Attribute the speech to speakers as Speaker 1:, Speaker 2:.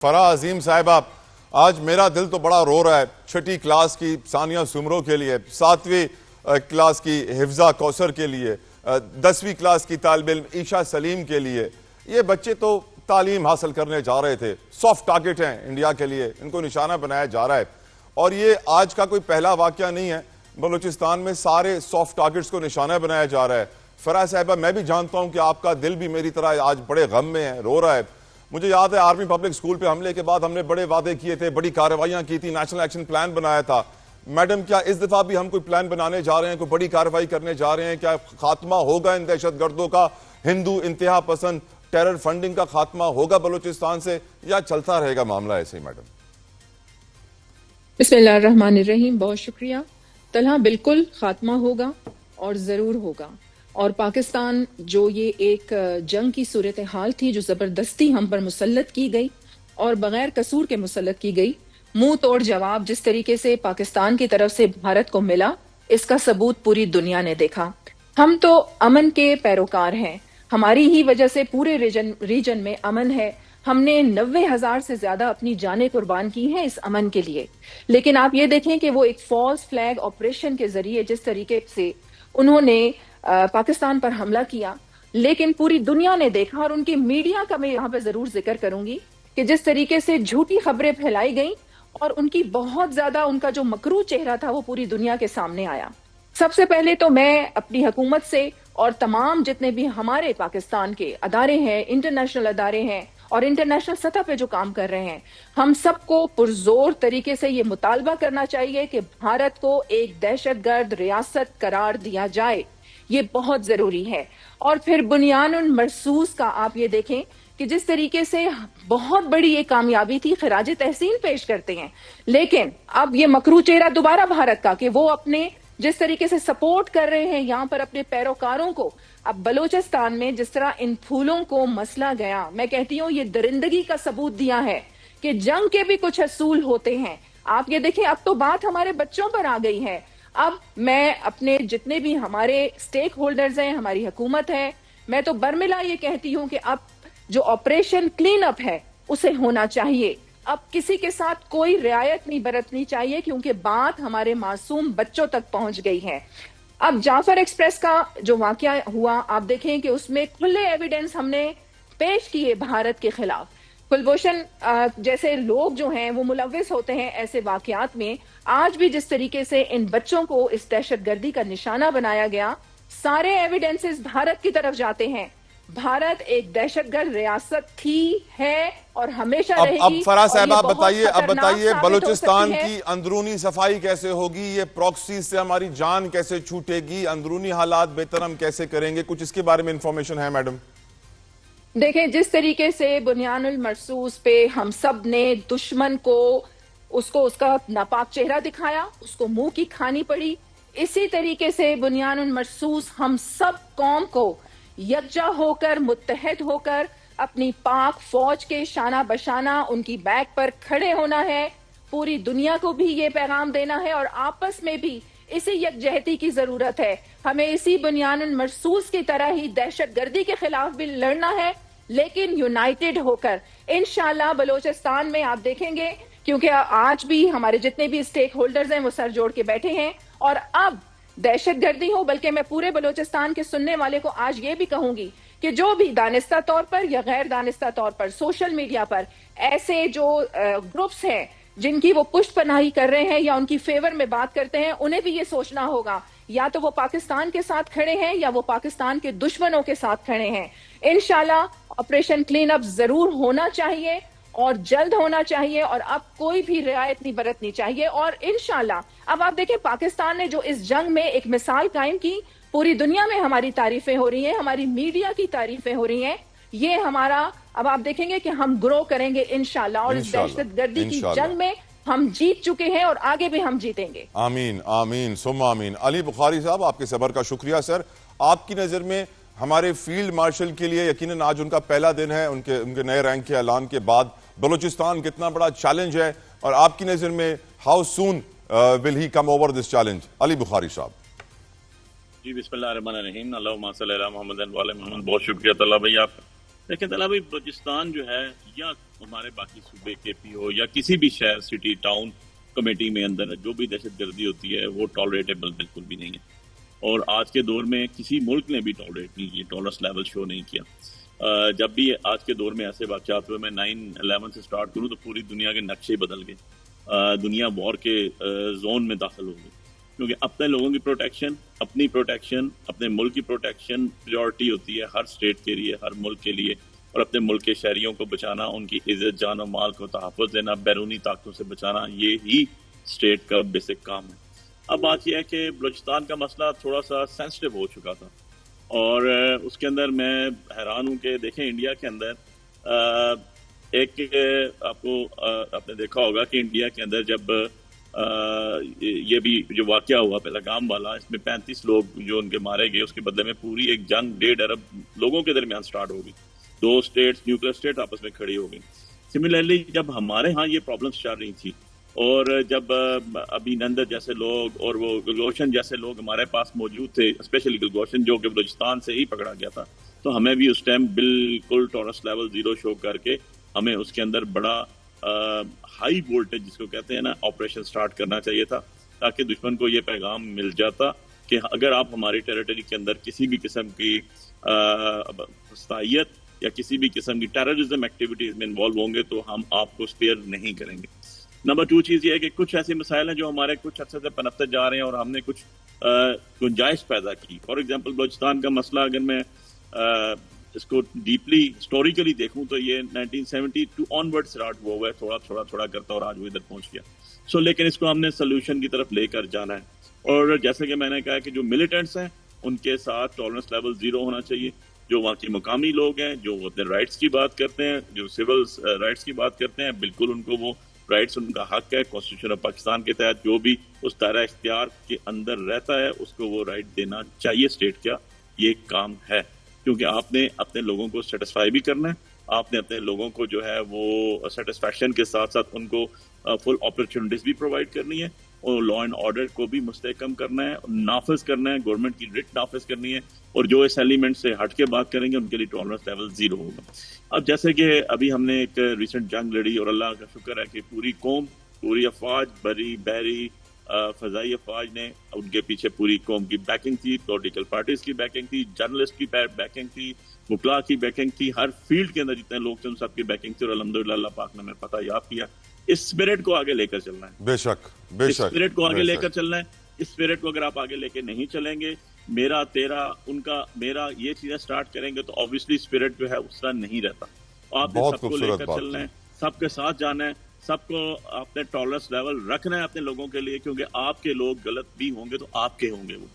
Speaker 1: فرا عظیم صاحبہ، آج میرا دل تو بڑا رو رہا ہے چھٹی کلاس کی ثانیہ سمرو کے لیے، 7ویں کلاس کی حفظہ کوثر کے لیے، 10ویں کلاس کی طالب علم عیشا سلیم کے لیے۔ یہ بچے تو تعلیم حاصل کرنے جا رہے تھے، سافٹ ٹارگٹ ہیں انڈیا کے لیے، ان کو نشانہ بنایا جا رہا ہے۔ اور یہ آج کا کوئی پہلا واقعہ نہیں ہے، بلوچستان میں سارے سافٹ ٹارگٹس کو نشانہ بنایا جا رہا ہے۔ فرا صاحبہ، میں بھی جانتا ہوں کہ آپ کا دل بھی میری طرح آج بڑے غم میں ہے، رو رہا ہے۔ مجھے یاد ہے آرمی پبلک اسکول پہ حملے کے بعد ہم نے بڑے وعدے کیے تھے، بڑی کارروائیاں کی تھی، نیشنل ایکشن پلان بنایا تھا۔ میڈم، کیا اس دفعہ بھی ہم کوئی پلان بنانے جا رہے ہیں، کوئی بڑی کارروائی کرنے جا رہے ہیں؟ کیا خاتمہ ہوگا ان دہشت گردوں کا، ہندو انتہا پسند ٹیرر فنڈنگ کا خاتمہ ہوگا بلوچستان سے، یا چلتا رہے گا معاملہ ایسے ہی؟ میڈم
Speaker 2: بسم اللہ الرحمن الرحیم، بہت شکریہ طلحہ۔ بالکل خاتمہ ہوگا اور ضرور ہوگا، اور پاکستان جو یہ ایک جنگ کی صورتحال تھی جو زبردستی ہم پر مسلط کی گئی اور بغیر قصور کے مسلط کی گئی، منہ توڑ جواب جس طریقے سے پاکستان کی طرف سے بھارت کو ملا، اس کا ثبوت پوری دنیا نے دیکھا۔ ہم تو امن کے پیروکار ہیں، ہماری ہی وجہ سے پورے ریجن میں امن ہے۔ ہم نے 90,000 سے زیادہ اپنی جانیں قربان کی ہیں اس امن کے لیے، لیکن آپ یہ دیکھیں کہ وہ ایک فالس فلیگ آپریشن کے ذریعے جس طریقے سے انہوں نے پاکستان پر حملہ کیا، لیکن پوری دنیا نے دیکھا، اور ان کی میڈیا کا میں یہاں پہ ضرور ذکر کروں گی کہ جس طریقے سے جھوٹی خبریں پھیلائی گئیں اور ان کی بہت زیادہ ان کا جو مکروہ چہرہ تھا وہ پوری دنیا کے سامنے آیا۔ سب سے پہلے تو میں اپنی حکومت سے اور تمام جتنے بھی ہمارے پاکستان کے ادارے ہیں، انٹرنیشنل ادارے ہیں اور انٹرنیشنل سطح پہ جو کام کر رہے ہیں، ہم سب کو پرزور طریقے سے یہ مطالبہ کرنا چاہیے کہ بھارت کو ایک دہشت گرد ریاست قرار دیا جائے، یہ بہت ضروری ہے۔ اور پھر بنیان المرصوص کا آپ یہ دیکھیں کہ جس طریقے سے بہت بڑی یہ کامیابی تھی، خراج تحسین پیش کرتے ہیں، لیکن اب یہ مکروہ چہرہ دوبارہ بھارت کا کہ وہ اپنے جس طریقے سے سپورٹ کر رہے ہیں یہاں پر اپنے پیروکاروں کو، اب بلوچستان میں جس طرح ان پھولوں کو مسلا گیا، میں کہتی ہوں یہ درندگی کا ثبوت دیا ہے کہ جنگ کے بھی کچھ اصول ہوتے ہیں۔ آپ یہ دیکھیں، اب تو بات ہمارے بچوں پر آ گئی ہے۔ اب میں اپنے جتنے بھی ہمارے سٹیک ہولڈرز ہیں، ہماری حکومت ہے، میں تو برملا یہ کہتی ہوں کہ اب جو آپریشن کلین اپ ہے اسے ہونا چاہیے۔ اب کسی کے ساتھ کوئی رعایت نہیں برتنی چاہیے، کیونکہ بات ہمارے معصوم بچوں تک پہنچ گئی ہے۔ اب جعفر ایکسپریس کا جو واقعہ ہوا، آپ دیکھیں کہ اس میں کھلے ایویڈنس ہم نے پیش کیے بھارت کے خلاف۔ کلبھوشن جیسے لوگ جو ہیں وہ ملوث ہوتے ہیں ایسے واقعات میں۔ آج بھی جس طریقے سے ان بچوں کو اس دہشت گردی کا نشانہ بنایا گیا، سارے ایویڈنسز بھارت کی طرف جاتے ہیں۔ بھارت ایک دہشت گرد ریاست تھی، ہے اور ہمیشہ رہے گی۔
Speaker 1: اب فرا صاحب آپ بتائیے بلوچستان کی اندرونی صفائی کیسے ہوگی؟ یہ پروکسی سے ہماری جان کیسے چھوٹے گی؟ اندرونی حالات بہتر ہم کیسے کریں گے؟ کچھ اس کے بارے میں انفارمیشن ہے میڈم؟
Speaker 2: دیکھیں، جس طریقے سے بنیان المرصوص پہ ہم سب نے دشمن کو اس کا ناپاک چہرہ دکھایا، اس کو منہ کی کھانی پڑی، اسی طریقے سے بنیان المرصوص ہم سب قوم کو یکجا ہو کر، متحد ہو کر اپنی پاک فوج کے شانہ بشانہ ان کی بیک پر کھڑے ہونا ہے۔ پوری دنیا کو بھی یہ پیغام دینا ہے، اور آپس میں بھی اسی یکجہتی کی ضرورت ہے۔ ہمیں اسی بنیان المرصوص کی طرح ہی دہشت گردی کے خلاف بھی لڑنا ہے، لیکن یونائٹڈ ہو کر۔ انشاءاللہ بلوچستان میں آپ دیکھیں گے، کیونکہ آج بھی ہمارے جتنے بھی سٹیک ہولڈرز ہیں وہ سر جوڑ کے بیٹھے ہیں، اور اب دہشت گردی ہو، بلکہ میں پورے بلوچستان کے سننے والے کو آج یہ بھی کہوں گی کہ جو بھی دانستہ طور پر یا غیر دانستہ طور پر سوشل میڈیا پر ایسے جو گروپس ہیں جن کی وہ پشت پناہی کر رہے ہیں یا ان کی فیور میں بات کرتے ہیں، انہیں بھی یہ سوچنا ہوگا یا تو وہ پاکستان کے ساتھ کھڑے ہیں یا وہ پاکستان کے دشمنوں کے ساتھ کھڑے ہیں۔ انشاءاللہ آپریشن کلین اپ ضرور ہونا چاہیے اور جلد ہونا چاہیے، اور اب کوئی بھی رعایت نہیں برتنی چاہیے۔ اور انشاءاللہ اب آپ دیکھیں پاکستان نے جو اس جنگ میں ایک مثال قائم کی، پوری دنیا میں ہماری تعریفیں ہو رہی ہیں، ہماری میڈیا کی تعریفیں ہو رہی ہیں۔ یہ ہمارا اب آپ دیکھیں گے کہ ہم گرو کریں گے انشاءاللہ، اور اس دہشت گردی کی جنگ میں ہم جیت چکے ہیں اور آگے بھی ہم جیتیں گے۔
Speaker 1: آمین آمین ثم آمین۔ علی بخاری صاحب، آپ کے صبر کا شکریہ سر۔ آپ کی نظر میں ہمارے فیلڈ مارشل کے لیے یقیناً آج ان کا پہلا دن ہے، ان کے نئے رینک کے اعلان کے بعد بلوچستان کتنا بڑا چیلنج ہے، اور آپ کی نظر میں how soon will he come over this challenge? Ali Bukhari صاحب
Speaker 3: جی، بسم اللہ الرحمن الرحیم، اللہم صلی علی محمد و علی محمد۔ بہت شکریہ طلحہ بھائی آپ دیکھیں طلحہ بھائی، بلوچستان جو ہے یا ہمارے باقی صوبے کے پی ہو یا کسی بھی شہر سٹی ٹاؤن کمیٹی میں اندر جو بھی دہشت گردی ہوتی ہے وہ ٹالریٹیبل بالکل بھی نہیں ہے، اور آج کے دور میں کسی ملک نے بھی ٹالریٹ نہیں کیا، ٹالرنس لیول شو نہیں کیا۔ جب بھی آج کے دور میں ایسے واقعات ہوئے، میں 9/11 سے سٹارٹ کروں تو پوری دنیا کے نقشے بدل گئے، دنیا وار کے زون میں داخل ہو گئی، کیونکہ اپنے لوگوں کی پروٹیکشن، اپنی پروٹیکشن، اپنے ملک کی پروٹیکشن پریورٹی ہوتی ہے ہر اسٹیٹ کے لیے، ہر ملک کے لیے، اور اپنے ملک کے شہریوں کو بچانا، ان کی عزت جان و مال کو تحفظ دینا، بیرونی طاقتوں سے بچانا، یہ ہی اسٹیٹ کا بیسک کام ہے۔ اب بات یہ ہے کہ بلوچستان کا مسئلہ تھوڑا سا سینسٹیو ہو چکا تھا، اور اس کے اندر میں حیران ہوں کہ دیکھیں انڈیا کے اندر ایک آپ نے دیکھا ہوگا کہ انڈیا کے اندر جب یہ بھی جو واقعہ ہوا پہلگام والا، اس میں 35 لوگ جو ان کے مارے گئے، اس کے بدلے میں پوری ایک جنگ 1.5 ارب لوگوں کے درمیان سٹارٹ ہو گئی، 2 اسٹیٹس، نیوکلیر اسٹیٹ آپس میں کھڑی ہو گئی۔ سملرلی جب ہمارے ہاں یہ پرابلمس چل رہی تھی، اور جب ابھی نندر جیسے لوگ اور وہ گلگوشن جیسے لوگ ہمارے پاس موجود تھے، اسپیشلی گلگوشن جو کہ بلوچستان سے ہی پکڑا گیا تھا، تو ہمیں بھی اس ٹائم بالکل ٹالرنس لیول 0 شو کر کے ہمیں اس کے اندر بڑا ہائی وولٹیج جس کو کہتے ہیں نا آپریشن سٹارٹ کرنا چاہیے تھا، تاکہ دشمن کو یہ پیغام مل جاتا کہ اگر آپ ہماری ٹیریٹری کے اندر کسی بھی قسم کی فسطائیت یا کسی بھی قسم کی ٹیررزم ایکٹیویٹیز میں انوالو ہوں گے تو ہم آپ کو اسپیئر نہیں کریں گے۔ نمبر 2 چیز یہ ہے کہ کچھ ایسے مسائل ہیں جو ہمارے کچھ عرصے سے پنپتے جا رہے ہیں اور ہم نے کچھ گنجائش پیدا کی۔ فار ایگزامپل بلوچستان کا مسئلہ اگر میں اس کو ڈیپلی ہسٹوریکلی دیکھوں تو یہ 1972 آنورڈ سٹارٹ ہوا ہے، تھوڑا کرتا اور آج وہ ادھر پہنچ گیا۔ لیکن اس کو ہم نے سولوشن کی طرف لے کر جانا ہے، اور جیسے کہ میں نے کہا کہ جو ملیٹنٹس ہیں ان کے ساتھ ٹالرنس لیول 0 ہونا چاہیے، جو وہاں کے مقامی لوگ ہیں جو اپنے رائٹس کی بات کرتے ہیں، جو سول رائٹس کی بات کرتے ہیں، بالکل ان کو وہ رائٹس، ان کا حق ہے، کانسٹیٹیوشن آف پاکستان کے تحت جو بھی اس دائرہ اختیار کے اندر رہتا ہے اس کو وہ رائٹ دینا چاہیے۔ اسٹیٹ کا یہ کام ہے، کیونکہ آپ نے اپنے لوگوں کو سیٹسفائی بھی کرنا ہے، آپ نے اپنے لوگوں کو جو ہے وہ سیٹسفیکشن کے ساتھ ساتھ ان کو فل اپرچونٹیز بھی پرووائڈ کرنی ہے، اور لا اینڈ آرڈر کو بھی مستحکم کرنا ہے، نافذ کرنا ہے، گورنمنٹ کی رٹ نافذ کرنی ہے، اور جو اس ایلیمنٹ سے ہٹ کے بات کریں گے ان کے لیے ٹالرنس لیول 0 ہوگا۔ اب جیسے کہ ابھی ہم نے ایک ریسنٹ جنگ لڑی، اور اللہ کا شکر ہے کہ پوری قوم، پوری افواج، بری بحری فضائی افواج نے، ان کے پیچھے پوری قوم کی بیکنگ تھی، پولیٹیکل پارٹیز کی بیکنگ تھی، جرنلسٹ کی بیکنگ تھی، وکلاء کی بیکنگ تھی، ہر فیلڈ کے اندر جتنے لوگ تھے ان سب کی بیکنگ تھی، اور الحمدللہ اللہ پاک نے ہمیں فتح یاب کیا۔ اس اسپرٹ کو آگے لے کر چلنا ہے،
Speaker 1: بے شک
Speaker 3: اس اسپرٹ کو آگے لے کر چلنا ہے۔ اس اسپرٹ کو اگر آپ آگے لے کے نہیں چلیں گے، میرا تیرا ان کا میرا یہ چیزیں سٹارٹ کریں گے تو obviously اسپرٹ جو ہے اس طرح نہیں رہتا۔ آپ نے سب کو لے کر چلنا ہے، سب کے ساتھ جانا ہے، سب کو آپ نے ٹالرنس لیول رکھنا ہے اپنے لوگوں کے لیے، کیونکہ آپ کے لوگ غلط بھی ہوں گے تو آپ کے ہوں گے وہ،